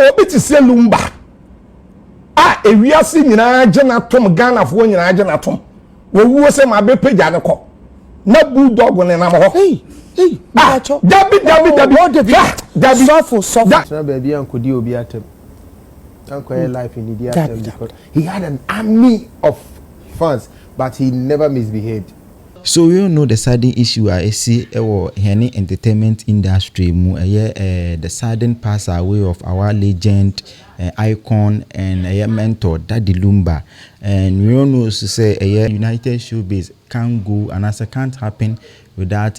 obi ti se Lumba ewiase nyina agye na tom Ghana fo nyina agye na tom wo wuo se ma be pagya ne kɔ na Bulldog ne nam ho Dabi so baby ankodi obi atem ankoye life in the atem because he had an army of fans but he never misbehaved. So we all know the sudden issue I see any entertainment industry the sudden pass away of our legend icon and mentor Daddy Lumba, and we all know to say United Showbiz can't go and as it can't happen without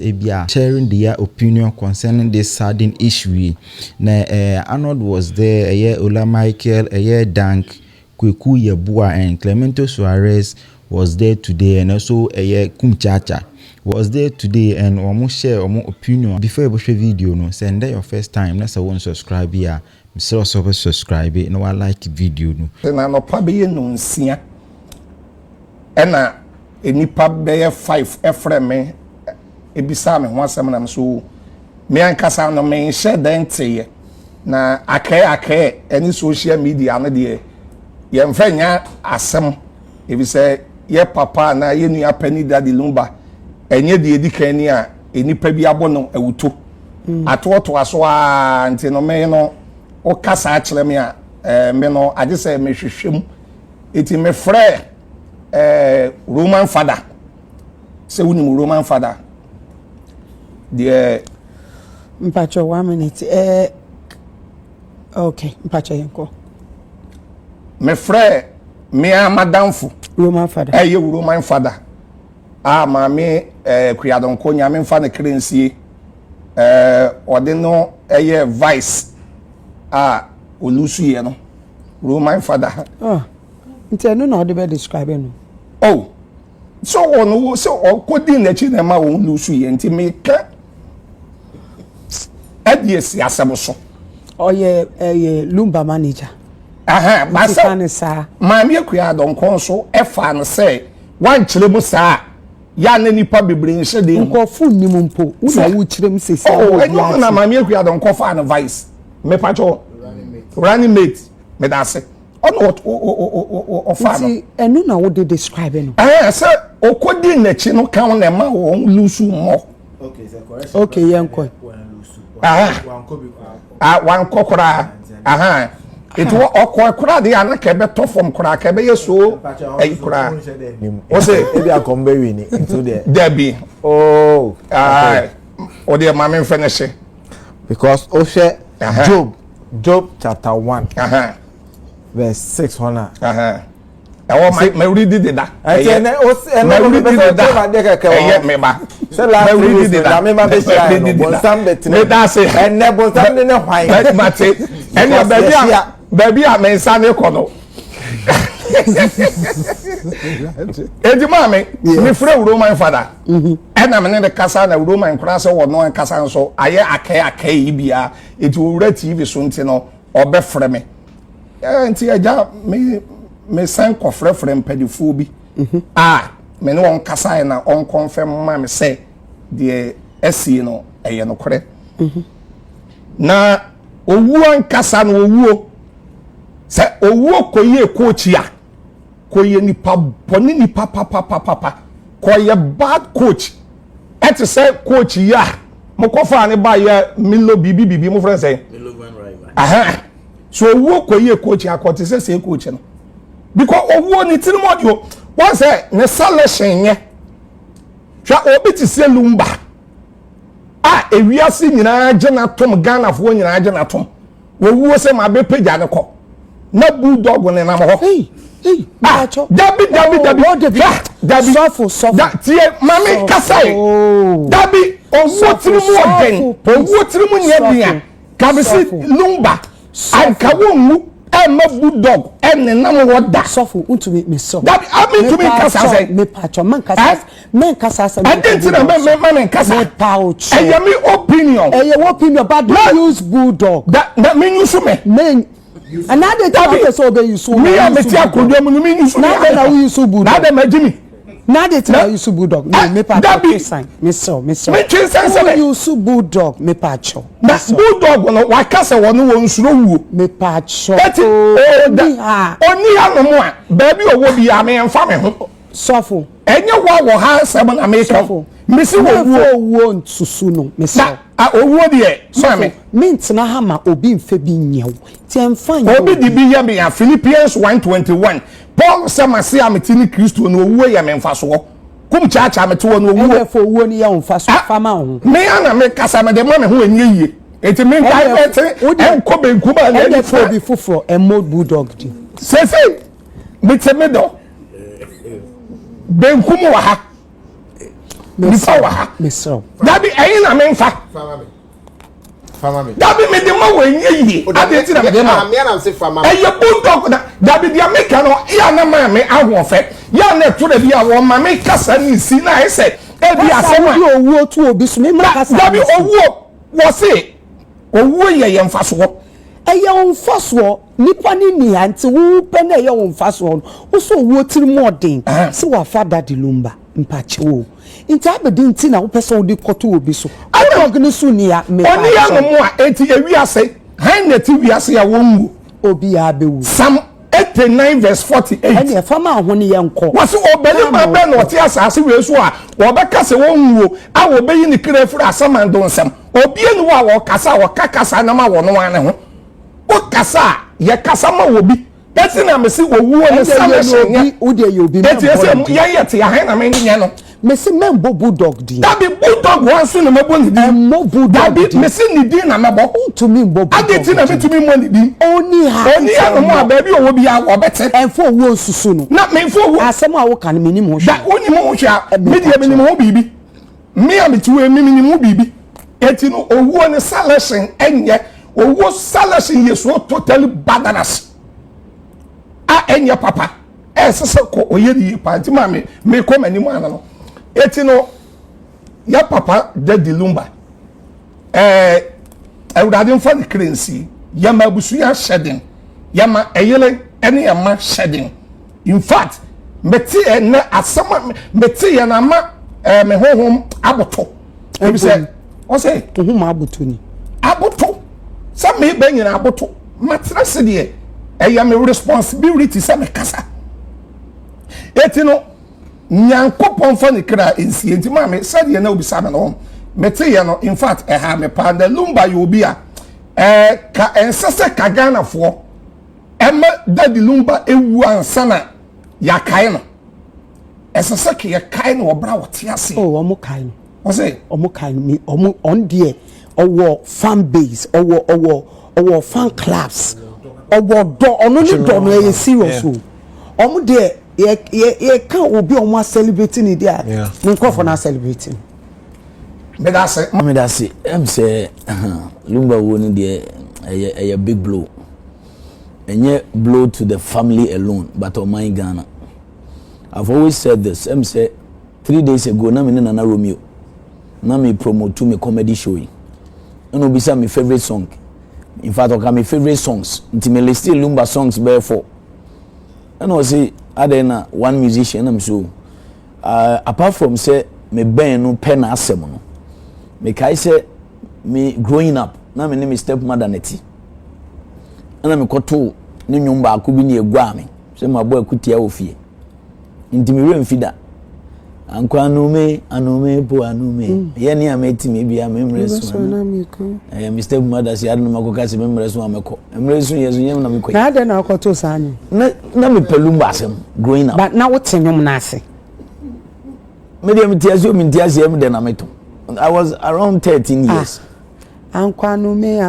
sharing their opinion concerning this sudden issue. Arnold was there, Ola Michael, Dank, Kweku Yebua and Clemento Suarez was there today, and also Kumchacha was there today, and almost share almost opinion. Before you watch the video, no, send that your first time. That's a one subscribe here. Mr. Also subscribe. No, I like video. No. Na no pabe no nsia. Ena enipa be 5 efreme ebisa me ho asem na so me ankasa no me share dente na akae any social media no de ye mfanya asem ebisa ye papa na ye nua pani Daddy Lumba enye de edikan ni a enipa bi abo no awuto atoto aso a nti no me no o kasa akire me a me no age se me hwehwem eti me frɛ Roman father se woni mu Roman father de mpacho 1 minute okay mpacho yenko me frɛ me a madamfo Roman father ye Roman father ma me kuyadonko nya me mfa ne krensie ode no ye vice olusu ye no Roman father ntenu na ode be describe no so ono so okodi na chi na ma won lusu ye nti me ka adiesi asebo so ye Lumba manager basa maami akuya donko so efa no se wan kire mu saa ya na nipa bebre nse de nko fu nimu mpo una wu kire mu se saa no na maami akuya donko fa no vice me pacho running mate me da se ono o fa no enu na wo de describe no se okodi na chi no kan na ma wo lusu mo okay yenko wan kokora it was okora de ana ka be to from kora ka be yeso ayi kora o say e be akombe wi ni into there Debbie o de ma me finish because o share Job chapter 1 verse 6 hona me read it that me ba say la read it that me ba be share no bon sam bet me da say and ne bon sam ne hwan mate and baby a me nsa ne kono edi mame me frɛ Roman father na me ne de kasa na Roman kura se wo no kasa so aye akai bia eti owura TV so nti no obe frɛ me nti aja me san ko frɛ mpadifo bi me ne won kasa na on confirm ma me say de asie no eye no kore na owu an kasa no owu se owu koye coach ya koye nipa boni nipa papa koye bad coach et say coach ya mo kofa ne ba ya milo bibi mo friend say milo van rival so owu koye coach ya ko te say coach no because owu ni tinimodio won say ne selection ye twa obi ti se Lumba ewiase nyina agye na tom Ghana fo nyina agye na tom wo wuo se ma be pagya ne kɔ na Bulldog ne nam ho Dabi sofo tie mami kasai Dabi owo tirimu nya bia kabisi Lumba ankawo mu ma Bulldog ne nam ho da sofo untumi me so Dabi ami tumi kasa say me pacho man kasa say identity man kasa me pouch me opinion but don't use Bulldog that me use me another time so be use me am tia kodwa mu me use na we use Bulldog na dem agimi Now they tell you su bulldog. No, me pa sign. Me so. Me twin sense. You su bulldog me pa cho. Na bulldog no wa kasa wono wo nsuro wuo. Me pa cho. Oni ha no mo a baabi owo bi a me mfa me ho. Sofo. Enye wo ha sebe na me ka. Me si wo nsusu no. Me so. Owo de so me. Mint na ha ma obi mfe bi nyew. Ti emfa nyew. Obi di bi ya me ya Philippians 1:21. Paul say mase ametini Kristo no owo ya me mfa so. Kum cha me to no owo. E fo owo ni ya mfa so fama ho. Me ana me kasa me de ma me ho enye yie. Enti me nkai ete enko benku ba na e fo bi foforo e mod bulldog di. Sese me teme do. Benku mu wa ha. Me fa wa ha. Me so. Dabi eyin na me mfa. Fama me. Dabi me de ma wo enye yie. Ade ti na me de ma. Me na say fama. Eye bulldog na dabi dia me ka no ya na ma me ahofe. Ya na to da bia wo ma me kasa ni si na ese e bia asema bi owo to obi so me ma kasa dabi owo wo se owo ye mfa so eye onfa so nipa ni ni anti wo pe na eye onfa so wo so owo tiri modern se wa father di Lumba mpache wo nti abedi nti na wo pese wo di koto obi so bulldog ni so ni ya me oni ya no mo a eti ewi ase han na ti wi ase ya wo nwu obi ya bewu Psalm 89 verse 48 ene e fama ho ni ye nko wase obeli ma be no ti asase we so a wo be kase wo nwu a wo be yi ni kire fura asamando nsem obi enu wa wo kasa wo kakasa na ma wo no ane ho o kasa ye kasa ma wo bi eti na me si wo wu ni salvation wo de ye obi eti ese ye ti han na me nya no me si men bo bulldog di dabi bulldog wan so na mebo ni di mo bulldog dabi me si ni di na mebo to me bo ageti na me to me mo ni di oni ya no mo ababi owo bi ya wo bete enfo wo susu no na me enfo wo asem a wo kan me ni mo hwa da oni mo hwa me dia me ni mo bibi me am ti we me ni mo bibi eti no owo ni salvation enye owo salvation yeso totally badanas a enye papa esese ko oyedi pa ti ma me ko mani mo ana no eti no ya papa daddy Lumba ewudade mfa the currency ya ma busu ya shedding ya ma eyele ene ya ma shedding in fact meti na asama meti ya na ma me honhom aboto ebi se o se honhom aboto ni aboto sa me be nyina aboto matra se de eya me responsibility sa me kasa eti no nyankopon fa ne kra ensie nti ma me said ye na obi sa me no mete ye no in fact ha me pa the Lumba ye obi a ka ensese ka Ghana fo ema daddy Lumba ewu ansa na ya kai no esese ke ya kai no obra wote ase omo kai no o say omo kai no me omo on there owo fan base owo fan clubs owo do ono ni do no e serious o omo there ye can obi omo celebrating it there me nkofo na celebrating me da say em say Lumba wo ni there a big blow enye blow to the family alone but on my Ghana. I've always said this. Em say 3 days ago na me na Romeo na me promote to me comedy show and obisa my favorite song. In fact, okay, my favorite songs nti me list Lumba songs be for and I say adena one musician am so apart from say me ben no pen asem no me kai say me growing up na me name stepmother neti ana me koto ne nwom ba ko bi ne egua me say my boy kutia ofie nti me remfida ankwa anume po anume ye ne ameti me bia me mreso na me stepmother say adno makoka say me mreso ameko mreso yeso nyem na me koi na ade na akoto sanyi na me pelumba asem growing up but na wote nwom na ase me dem tiaso me tiaso em de na meto I was around 13 years ankwa anume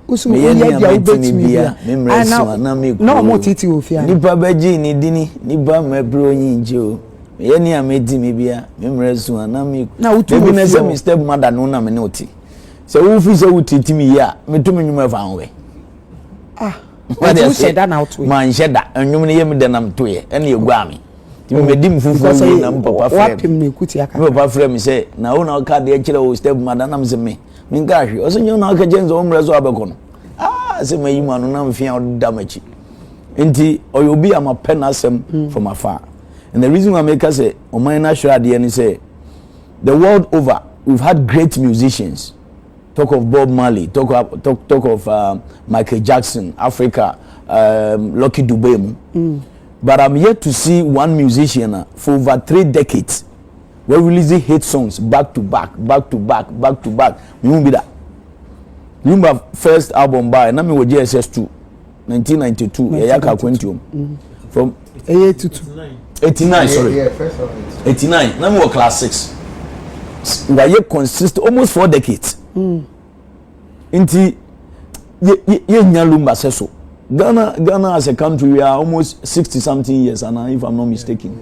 usumu ye dia ubeti mi bia me mreso na me ko na mo titi ofia nipa baji ni dini nipa mebro nyinje o ye ni amedi me bia me mreso na me na utu be na say me step mother no na me ne oti se wo fi se utiti mi ya me to me nyuma fa anwe what you said that now to man sheda enwum ne ye me de nam to ye ene egua me ti me di mfufu ni na papa frem wapim ne kuti aka me papa frem say na wo na ka de kire wo step mother na me se me nka hwe o so nyu na ka jenzo o mreso abeko no se mayi manu na mfia odamachi enti oyobi ama penasem from afar And the reason why make us say Omaina Shradi and say the world over we've had great musicians. Talk of Bob Marley, talk of Michael Jackson, Africa, Lucky Dube. But I'm yet to see one musician for over 3 decades we're releasing hit songs back to back. We won't be that. Lumba first album by Nami was GSS2 1992 Yaka Quintium from 89 sorry. Yeah, first one. 89 Nami was class 6. We are consistent almost 4 decades. Inti ye Lumba says so. Ghana as a country we are almost 60 something years and if I'm not mistaken.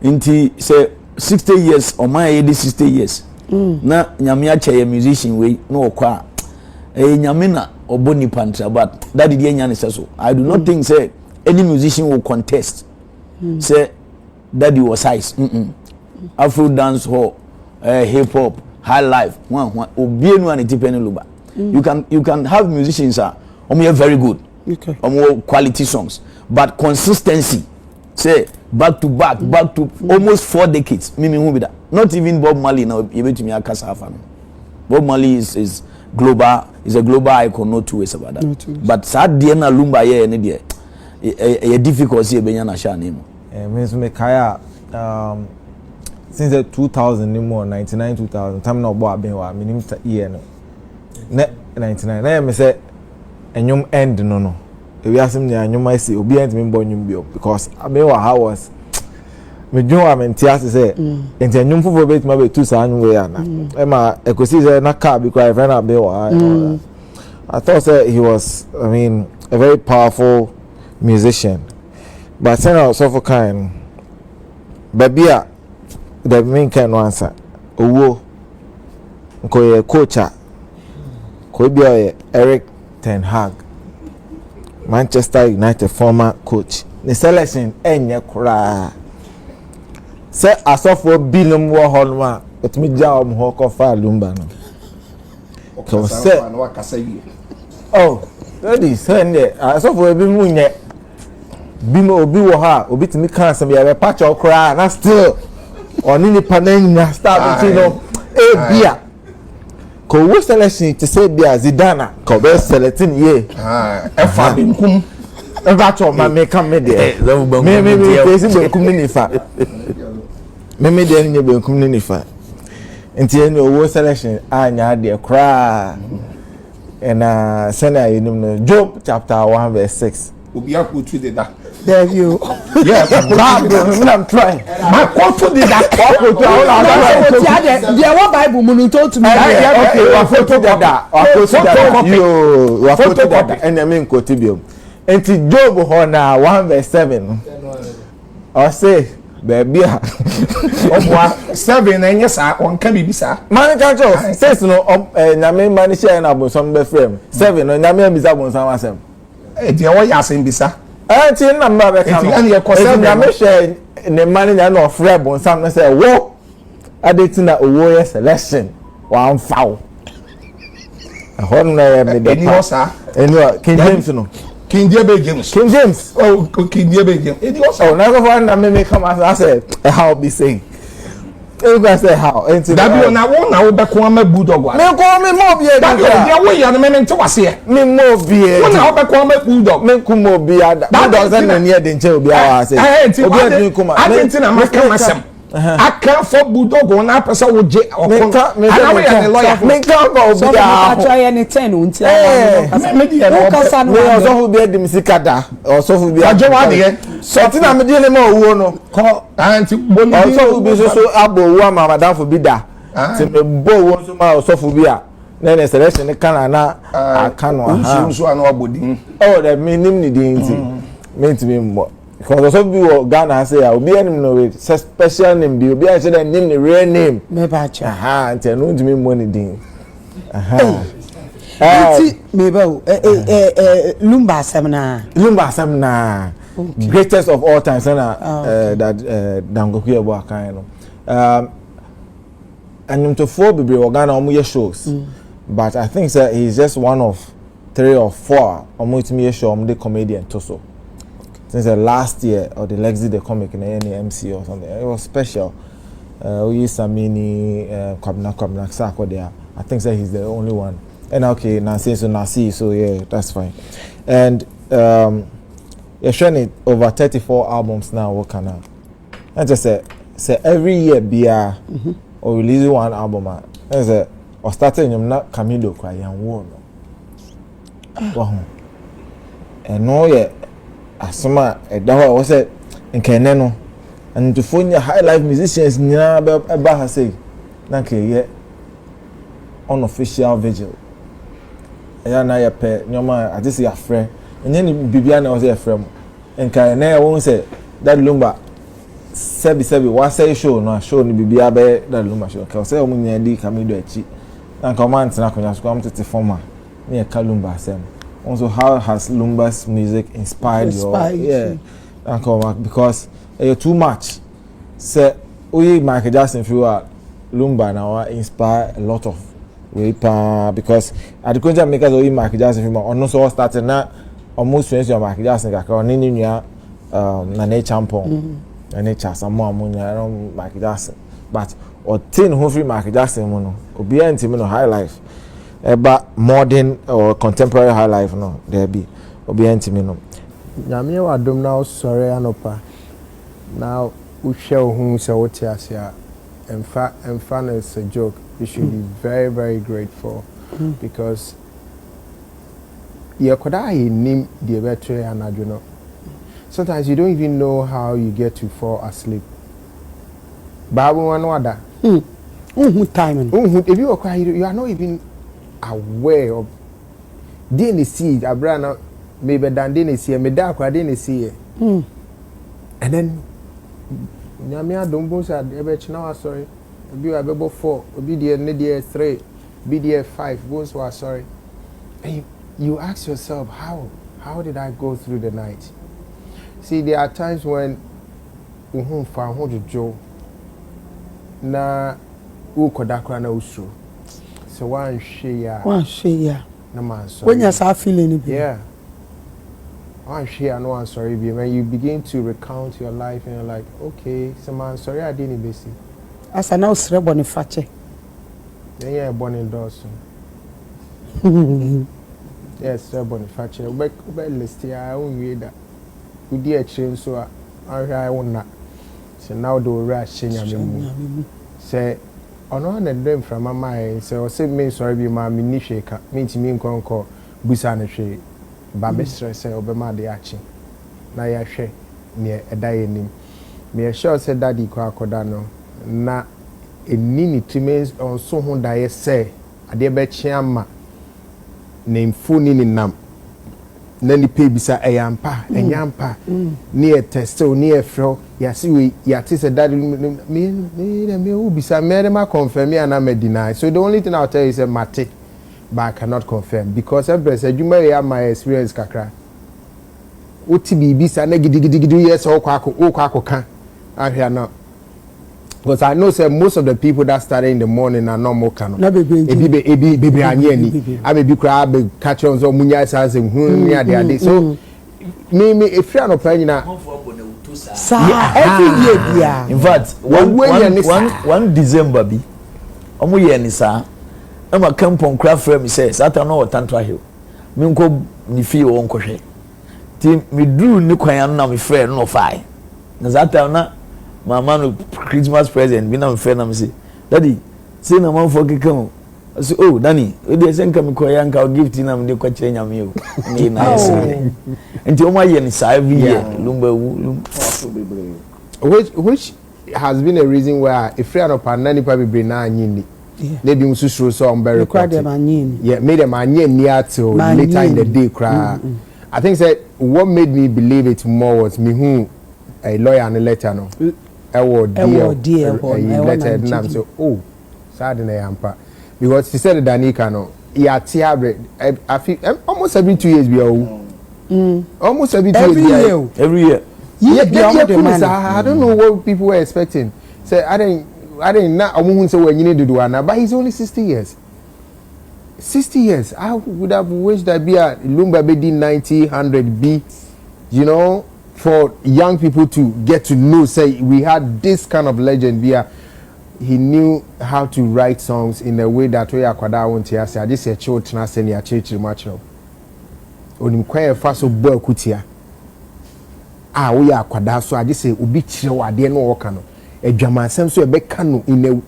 Inti say 60 years or my age 60 years. Na nyame ache musician we no kwa nyame na oboni pantra but that did nya say so. I do not think say any musician will contest say daddy was size. Afro dance hall, hip hop, high life. One obienu and depending Lumba. You can have musicians are very good. Okay. More quality songs, but consistency, say back to almost 4 decades. Mimi who be that? Not even Bob Marley now. You to me a Kasafa. Bob Marley is global. Is a global icon. No 2 ways about that. No but sad Diana Lumba here any day. A difficult see Benya Nasha name. Means me kaya since the 2000 anymore 99 2000 time no boy been wa minim year no. Ne 99. Na me say enyum end no we ask him enyum I say obi end me bo enyum bio because abewa how was me dwon am ntia say enti enyum fofo bet ma be tu sa anyu we ana e ma ekosi say na car because friend abewa I thought say he was a very powerful musician but then also for kind babia the main kind answer owo ko ye coacher ko bia Eric Ten Hag, Manchester United former coach. The selection enye kura. Say asofo bilum wo honwa, otimi ja om ho ko fa Lumba no. So say oh, that is say asofo bimu nye. Bimo obi wo ha, obi timi kan sam ya be patch kura na still oni ni panen na start you know bia. Ko wo selection to say bia Zidane ko be selecting ye efa binkum eba to ma me come me there me face benkum ni fa me there ni benkum ni fa enti ene wo selection anya de kra and sena yinum no Job chapter 1 verse 6 obi akotu de da there you yes I'm trying my quote did that there what Bible munu to me okay wa photo dada wa photo dada and I mean quote bio enti Job ho na 1 verse 7 or say baby omwa 7 enye sa onka bibisa man ka jo 6 no nyame man share na bonsom be frame 7 no nyame amisa bonsom asem de wo ya asem bisa ti na mba be ka no nyame share ne man nya na ofre bonsom no say wo adeti na owo ye selection wa foul ahon na ya me de pa anyway King James no King James oh King James edi osa na go for na me come as I said how be saying you guys say how enti that be na wo be ko ama bulldog wa me ko me mo bia that be wo ya no me nte wase me mo bia wo na wo be ko ama bulldog me ku mo bia that doesn't na near the nche obi a say obi a tin kuma atenti na maka masem aka for bulldog na pesa wo je okon ana we ya lawyer me ka go obi a try any 10 unti me di ya no me also fu bia dim sikada also fu bia ajo wa de so ti na me di le ma owo no ko anti boni also fu bi so abo owo ma madam fu bi da ti me bo owo so ma also fu bia na selection kana na aka no ha nso anu abodin oh the minim ni din ti me ti me mo because also be Ghana say obi anim no with special name bi obi a say the name the real name me ba cha ante no ntimi money din me ba Lumba Samna greatest of all time that Dangoku ebo akan no and to four be Ghana omo shows but I think he's just one of 3 or 4 omo itimi show omo the comedian to so since the last year or the Lexi the comic in any MC or something. It was special. We used Samini, Kwabna Sako there. I think that he's the only one. And okay, Nasi, so yeah, that's fine. And you're showing it over 34 albums now. What can I? I just say every year or release one album. I say or starting you not Camilo cry and war. And no yeah, asoma that was it in Keneno. And to find your high life musicians near about say, okay, yeah, unofficial vigil. Yeah, now you pay your man. I just see a friend, and then Bibiana was a friend. And can I won't say that Lumba sebi what say show no show ni Bibia be that Lumba show. Cause say omunya di kami do echi. And command na konya so come to former. Me Kalumba sem. Also, how has Lumba's music inspired you? Yeah, and come back because you're too much. Say we Michael Jackson feel Lumba now inspire a lot of because at the content makers we Michael Jackson film on so started now almost finish your Michael Jackson kakra ni nua na ne champon na ne cha some more Michael Jackson but or tin who free Michael Jackson mo no obi antimi no high life but modern or contemporary high life no there be obi antimi no nyame wa dom na sorry anopa now we show who so what asia and fun is a joke. You should be very, very grateful because you could name the better and you know. Sometimes you don't even know how you get to fall asleep. Babu wanwada. Timing. If you are crying, you are not even aware of. Didn't see Abrana maybe than didn't see me dark. I didn't see it. And then. Nyamia don't bounce at the now sorry. Be a bebo 4, be the 3, be the 5, bones were sorry. And you ask yourself, how did I go through the night? See, there are times when found to Joe na ukodakra na usru. So one share. No man sorry. When you're feeling it. Yeah. I'm sure no one sorry when you begin to recount your life and you're like, okay, so man sorry I didn't be see. As I now sre boniface. Then yeah, born in Dawson. Yes, sre boniface. But list here I won't read that. We did a change so I won't not. So now the rush in say on one them from my mind. So say me sorry be my mini shaker. Mean to me call busane she. Babestre say obema de achi na ya hwe ne eda yenim me sure say daddy kwa akoda no na enini timens on so ho da ye say ade be chiama ne mfuni ni nam na ni pe bisa eyampa enyampa ne e test o ne e fro ya si we ya ti say daddy me u bisa me ma confirm ya na me deny so the only thing I'll tell you is mate. But I cannot confirm because every said you may have my experience kakra. Uti bibi sa na gidi yes o kwako kan. I hear now. Because I know say most of the people that started in the morning are not more canon. Ebi anye ni. I may be cry be catch on so munya say near the so me if you are not playing na every year bia. In fact, one December bi omo ye ni sa ama campon craft frame say satan no tantra hill me nko ni fie wo nkohwe ti me duru ni kwan na me friend no fai na satan na mama no Christmas present bi na me friend na me say daddy say na man for kekam so oh Danny we dey say nka me koya nka gift na me dey kwa kire nyame o ni na yes nti o ma ye ni sa every year Lumba which has been a reason why if friend of anani pa be na anyi maybe mususuru so I'm very proud. Yeah, made them near till later in the day cry. I think that what made me believe it more was me who a lawyer and a letter no. Dear letter and I'm so oh sad in a hamper. Because she said Danica no yeah I feel almost every 2 years we are almost every 2 years every year. Yeah, I don't know what people were expecting. Say I didn't know I won't say when you need to do it, but he's only 60 years. 60 years. I would have wished that be a Lumba be 90, 100 B, you know, for young people to get to know, say we had this kind of legend via. He knew how to write songs in a way that we akwada won't hear. I just say church na say near church much now. Onim kwaye fa so bo akutia. We akwada so I just say obi chire wade no woka no. Adwamansem so e be ka no in a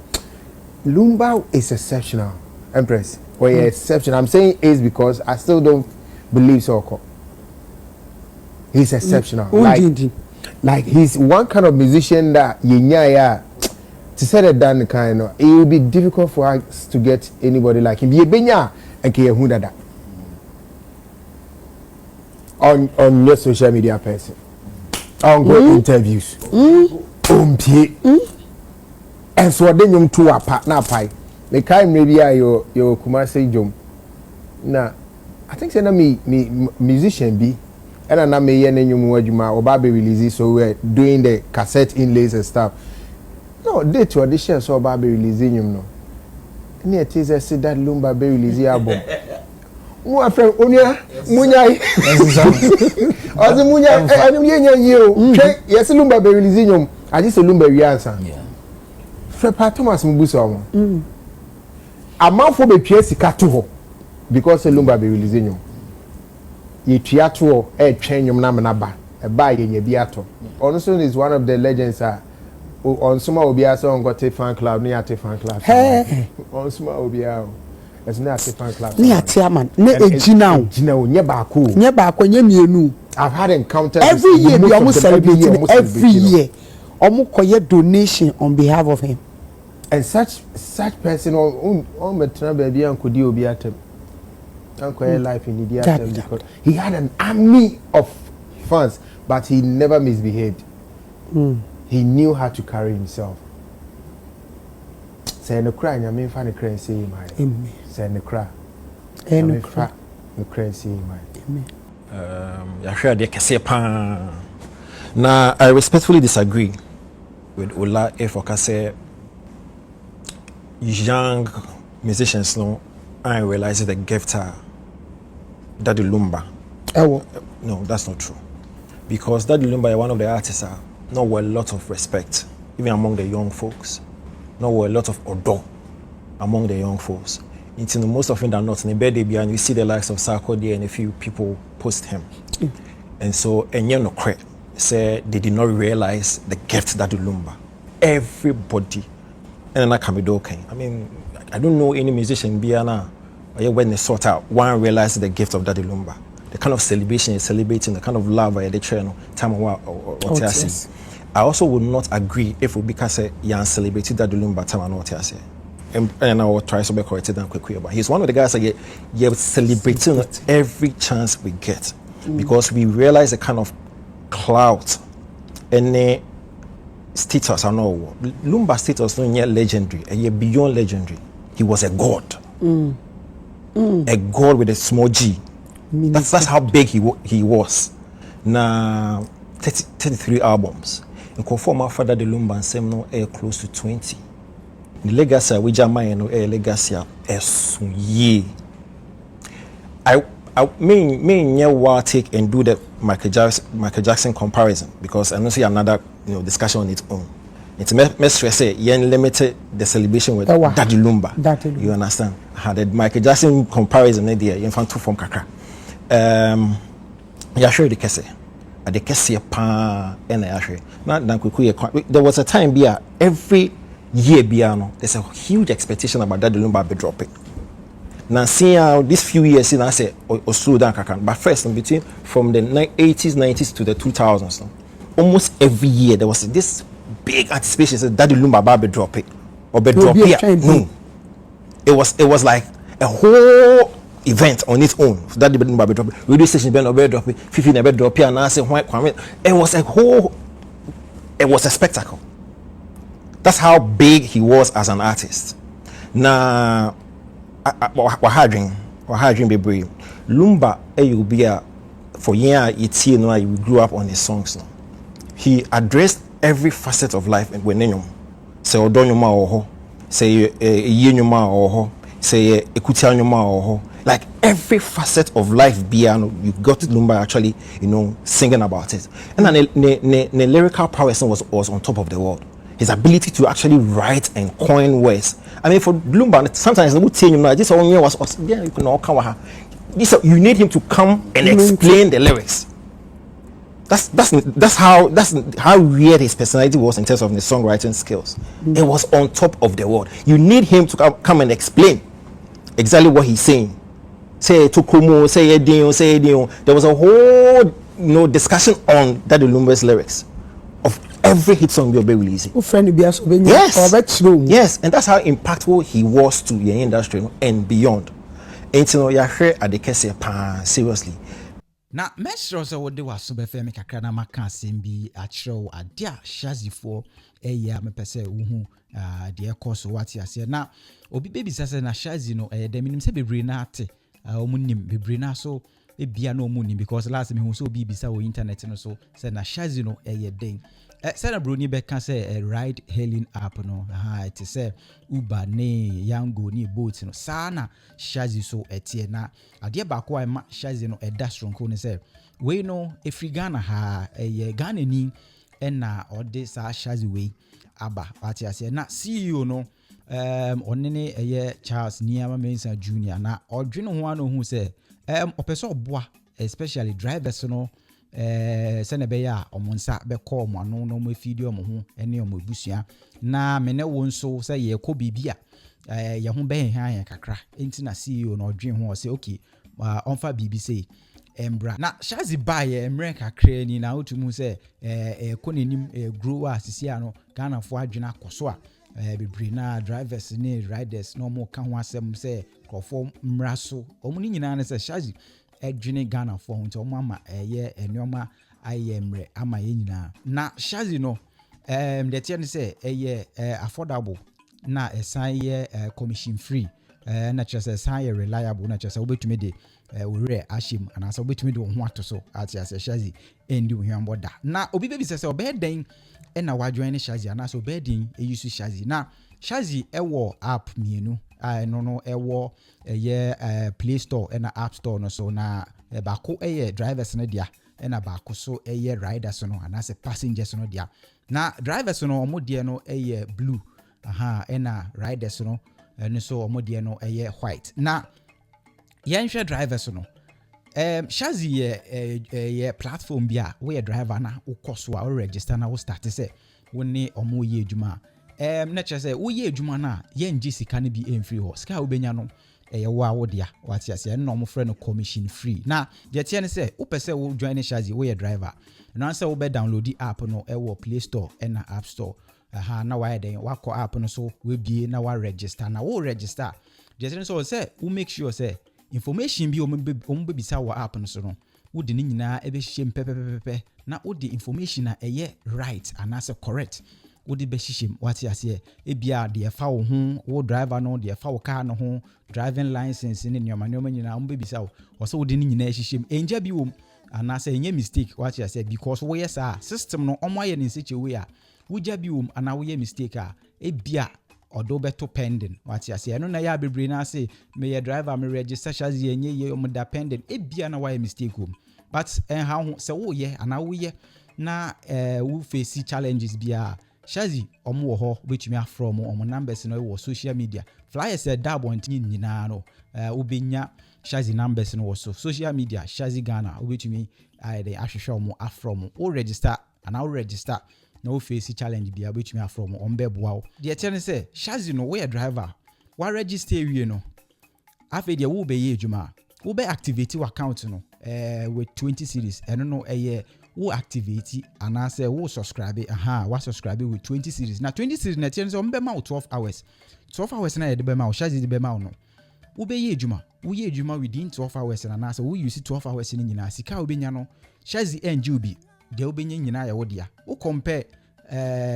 Lumba is exceptional. Empress. Well, exceptional. I'm saying is because I still don't believe so. He's exceptional. Like he's one kind of musician that ya to say that done kind of it will be difficult for us to get anybody like him. Be benya and ke hu dada. On your social media person. On go interviews. And so then you to a partner pie. The kind maybe your Kumasi jom. Now I think say na me musician be and na me yen nyum wadwuma oba be release so we're doing the cassette inlays and stuff. No, they tradition so about releasing him no. Near teaser said that Lumba be release album. One friend Onya Munyai. As the Munya and you. Yes, Lumba be releasing him. I just a Lumba answer. Yeah. Fred Thomas Mubuso. A month for the PS Katuho because the Lumba be releasing him. Ye Tiato, a chain your namanaba, a buy in your beato. Also is one of the legends. On some Obia song got a fan club, near a fan club. Hey, on some Obia, as not a fan club. Near Tiaman, near Gina, near Baku, near I've had encounters every year, we almost celebrating every year. Almost a donation on behalf of him. And such person on Metra baby Uncle Dio Beatem. Uncle life in India because he had an army of fans, but he never misbehaved. He knew how to carry himself. Say no cry, I mean funny cry say my. Say no cry. No cry. No cry say my. Ya share de kese pa. Now I respectfully disagree with Ola if I say young musicians no I realize the gift Daddy Lumba. No, that's not true. Because Daddy Lumba is one of the artists not with a lot of respect, even among the young folks. Not with a lot of odor among the young folks. Until most often than not, in the birthday and you see the likes of Sarko there and a few people post him. And so, and you know, say they did not realize the gift that Lumba. Everybody, and I can be okay. I mean, I don't know any musician Biana when they sort out one realize the gift of Daddy Lumba. The kind of celebration is celebrating, the kind of love I had channel time or I also would not agree if we because Yan celebrated Daddy Lumba time and what I say. And I will try to be corrected and quickly, but he's one of the guys that you're celebrating every chance we get because we realize the kind of clout and the status I know. Lumba status no yet legendary, and yet beyond legendary. He was a god. A god with a small G. That's how big he was. Now 33 albums. In conform my father the Lumba and Sem no close to 20. The legacy we jamai no legacy ye. I may take and do the Michael Jackson comparison because I don't see another discussion on its own. It's me stress say yen limited the celebration with Daddy Lumba. You understand? Had the Michael Jackson comparison there in front from kakra. Yeah, sure the kese. At the kese pa and actually. There was a time every year there's a huge expectation about Daddy Lumba be dropping. Now see how these few years I say or slow down kakan. But first in between from the 80s, 90s to the 2000s, almost every year there was this big anticipation that Daddy Lumba be dropping or be drop here. No. It was like a whole event on its own. Daddy Lumba be dropping. Radio station be dropping. Fifi be dropping and I say it was a spectacle. That's how big he was as an artist. Now Wahadrin be brave. Lumba you be for year it's you know you grew up on his songs now. He addressed every facet of life and when say odonyuma oho say yenyuma oho say ekutia nyuma oho Like every facet of life, piano, you got Lumba actually, singing about it. And then the lyrical prowess was on top of the world. His ability to actually write and coin words. I mean, for Lumba, sometimes the this you need him to come and explain the lyrics. That's how weird his personality was in terms of the songwriting skills. It was on top of the world. You need him to come and explain exactly what he's saying. Say Tukumu, say Edino, say Edino. There was a whole discussion on Daddy Lumba's lyrics of every hit song we'll be releasing. Yes, and that's how impactful he was to the industry and beyond. And seriously. Na mesro so wode waso be fe me kakra na maka asem bi akyerew ade a Shazzy4 eya me pese uhu de ekoso wati ase na obi bebi sase na Shazzy no de minim se bebre na ate omunim bebre na so ebia na omunim because last me hu so obi bisa o internet no so se na Shazzy no eye den Sana Bruni beka say ride hailing app no it say Uber ne Yango ni boat no sana Shazzy so etie na ade ba ko ma Shazzy no eda stronko ne say we no efri Ghana ha Ghana ni na ode sa Shazzy we aba ati ase na CEO no onene Charles Niama Mensah Jr. na odwene ho ano hu say opeso oboa especially drivers no sene be ya omonsa be call mo anu no mo feed yo mo ho ene o mabusua na mene wo nso se ye ko bibia ye ho be han kakra enti na CEO no odwen ho se okay onfa bibi say embra na Shazzy ba ye emre kakra ni na otumu se ko nenim grower asisi ano Ghana fo adwena akoso a bebre na drivers ni riders no mo ka ho asem se krofo mra so omu ni nyina na se Shazzy edwene Ghana for nti omo ama enoma ayemre ama ye nyina na Shazzy no the tie ne say affordable na esan ye commission free na chese esan ye reliable na chese obetumi de wure ashim ana so obetumi de ho ato ati ase Shazzy endi wo hwan boda na obi bebi sese obeden na wadwan ne Shazzy ana so obedin eyusu Shazzy na Shazzy ewo app mienu no ewo Play Store na App Store no so na bako drivers no dia na bako so riders no ana se passengers no dia na drivers no omo dia no blue na riders no so omo dia no white na yenhwe drivers no Shazzy platform bia we driver na ukoso a register na we start say woni omo ye adwuma na chese wo ye adwuma na ye ngi sika ne bi enfree ho sika wo benya no wo a wo dia wati ase no mo frɛ no commission free na je tie ne se wo pese wo join Shazzy wo ye driver na se wo be download the app no wo Play Store na App Store na wa den wa ko app no so we bie na wa register na wo register je tie so se wo make sure se information bi o mo be bisa wo app no so no wo de ni nyina ebe hye pepepepe na wo de information na right and as correct wodi be hihim wati ase ebia de fa wo ho wo driver no de fa wo car no ho driving license ni nyoma nyina wo be bisa wo so wodi ni nyina hihim enja bi wo anase enye mistake wati ase because wo yes system no omo aye ni seche we a wuja bi wo ana wo ye mistake a ebia odo beto pending wati ase eno na ya bebre na ase me ye driver me register Shazzy enye ye omo da pending ebia na wa ye mistake wo but how se wo ye ana wo ye na wo face challenges bia Shazzy omo ho betumi afrom omo numbers no wo social media flyers dabo ntin nyina no obenya Shazzy numbers no wo social media Shazzy Ghana obetumi de ahwehwe omo afrom o register ana o register na o face challenge bia betumi afrom ombeboa wo de tie ne say Shazzy no we driver wa register wie no afi de wo be ye adwuma wo be activate your account no with 20 series eno no wo activate anase wo subscribe wa subscribe with 20 series na 20 series na tie so mbe ma 12 hours na ye de be ma Shazzy de be ma no wo be ye adwuma wo ye adwuma within 12 hours na na so wo use 12 hours ni nyina sika wo benya no Shazzy NGB de wo benya nyina ya wo dia wo compare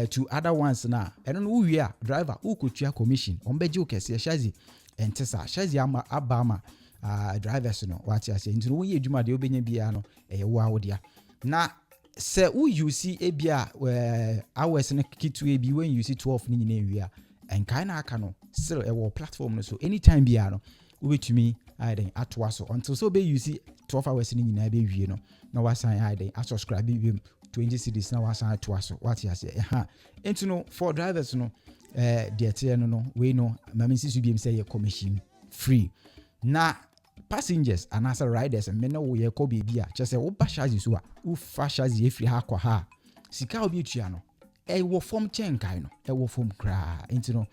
to other ones na eno no wo wi a driver wo kotua commission ombeje wo kese Shazzy entesa Shazzy ama abama drivers no wati ase nti wo ye adwuma de wo benya bia no wo a wo dia na se u use ebia hours na kitu ebi when you see 12 ni nyina wi a enkai na aka no still e wo platform no so anytime bia no ubetumi ayden atoa so until so be use 12 hours ni nyina be wie no na wasan ayden subscribe bi 20 cedis na wasan atoa so what you say into no for drivers no the tie no we no mama nsi so bi say ye commission free na passengers and as riders and men wo ye ko bia kyese wo ba charge so a wo fa charge e free ha kwa ha sika obi tua no wo form chain kai no wo form kra into no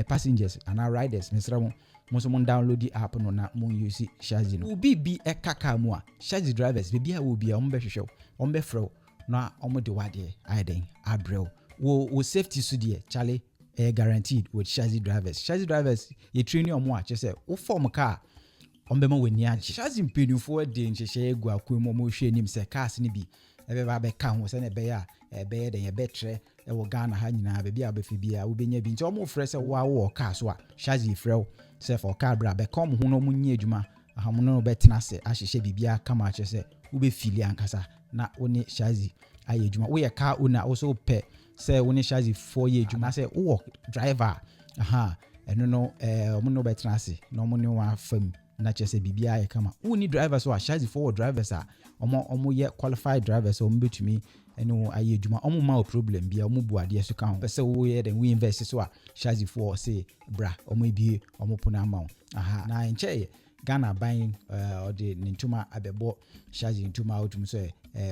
passengers and riders mesra mo so mo download the app no na mo use charge no obi bi kaka mu a charge drivers be bia wo bia mo be hwehwe mo be frɛ na mo de wade ayden abrel wo safety so de chale guaranteed with charge drivers you train your mo a kyese wo form car ombema weni age shazi mpedufo de nhyehye egu akwemu mo hwe nim se cars ne bi ebe ba be ka ho se ne be ya ebe de ye betre e wo Ghana ha nyina be bia be fi bia wo benya bi nti omo frɛ se wo car so a shazi frɛ se for car bra be come ho no munyi adwuma aha mo no betena se ahyehye bibia kama ache se wo be fili ankasa na woni shazi aye adwuma wo ye car owner also pe se woni shazi 4 year adwuma se wo driver eno no omo no betena se na omo ne wa fam na chese bibia ye kama uni drivers so shazi forward drivers omo ye qualified drivers omo betumi eno aye adwuma omo ma problem bia omo buade so kan pese wo ye den we invest so shazi for say bra omo bie omo puna ma na enche Ghana buying the ntuma abebo shazi ntuma otum so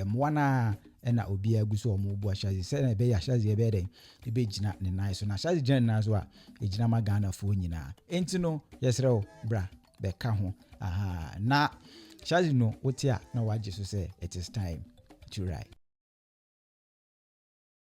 mwana na obi aguso omo bu shazi se na be ya shazi e be den e be gina ne nice so na shazi gina na so a e gina ma Ghana fo nyina entino yesrew bra beka ho na shazi no wotia na waje so say it is time to ride.